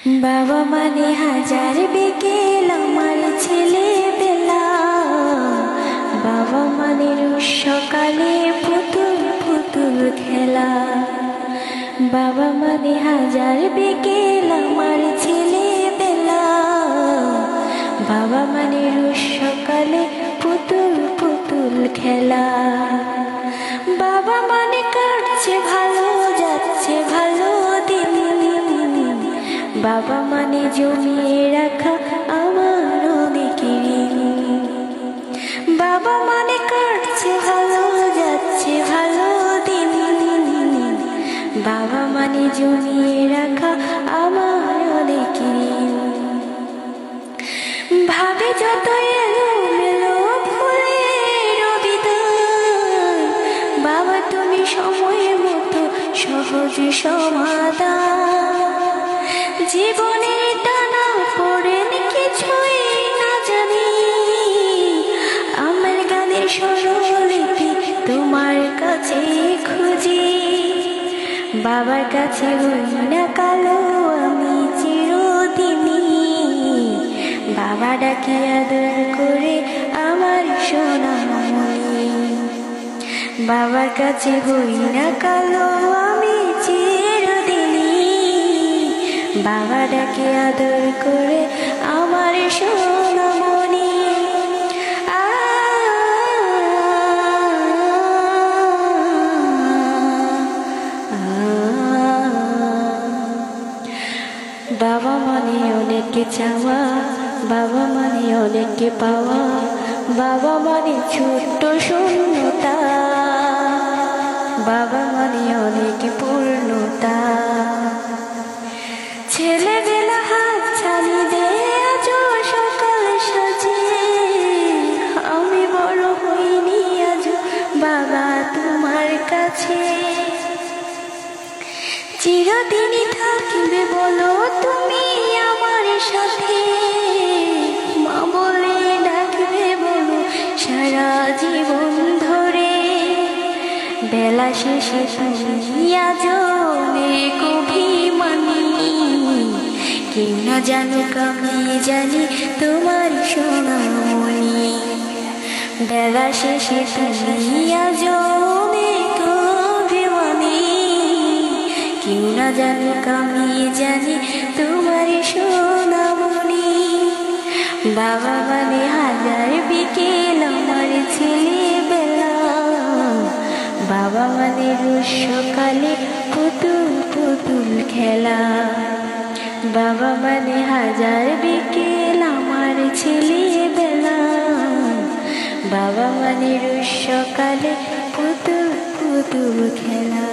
বাবা মানে হাজার বিকেল আমার ছেলেবেলা, বাবা মানে রোজ সকালে পুতুল পুতুল খেলা। বাবা মানে হাজার বিকেল আমার ছেলেবেলা, বাবা মানে রোজ সকালে পুতুল পুতুল খেলা। বাবা মানে কাটছে ভালো যাচ্ছে ভালো দিন, বাবা মানে জমিয়ে রাখা আমার অনেক ঋণ। বাবা মানে কাটছে ভালো যাচ্ছে ভালো দিন, বাবা মানে জমিয়ে রাখা আমার অনেক ঋণ। ভাবে যত এলোমেলো ফুলের বিদান, বাবা তুমি সময় মতো সহজ সমাধান। জীবনের টানা পড়েন কিছুই না জানি, আমার গানের স্বরলিপি তোমার কাছে খুঁজি। বাবার কাছে হই না কালো আমি চিরদিনই, বাবা ডাকে আদর করে আমার সোনামণি। বাবার কাছে হই না কালো আমি চিরদিনই, বাবা ডাকে আদর করে আমার সোনামণি। বাবা মানে অনেক চাওয়া, বাবা মানে অনেক পাওয়া, বাবা মানে ছোট্ট শূন্যতা, বাবা মানে অনেক পূর্ণতা। ছেলেবেলা হাত ছানি দে আজ সকাল সাজে, আমি বড় হইনি আজ বাবা তোমার কাছে। চিরদিনই থাকবে বলো তুমি আমার সাথে, মা বলে ডাকবে বলো সারা জীবন ধরে। বেলা শেষে তুমি আজ অনেক অভিমানী, কেউ না জানুক আমি জানি তোমার সোনামণি। বেলা শেষে তুমি আজ অনেক অভিমানী, কেউ না জানুক আমি জানি তোমার সোনামণি। বাবা মানে হাজার বিকেল আমার ছেলেবেলা, বাবা মানে রোজ সকালে পুতুল পুতুল খেলা। বাবা মানে হাজার বিকেল আমার ছেলেবেলা, বাবা মানে রোজ সকালে পুতুল পুতুল খেলা।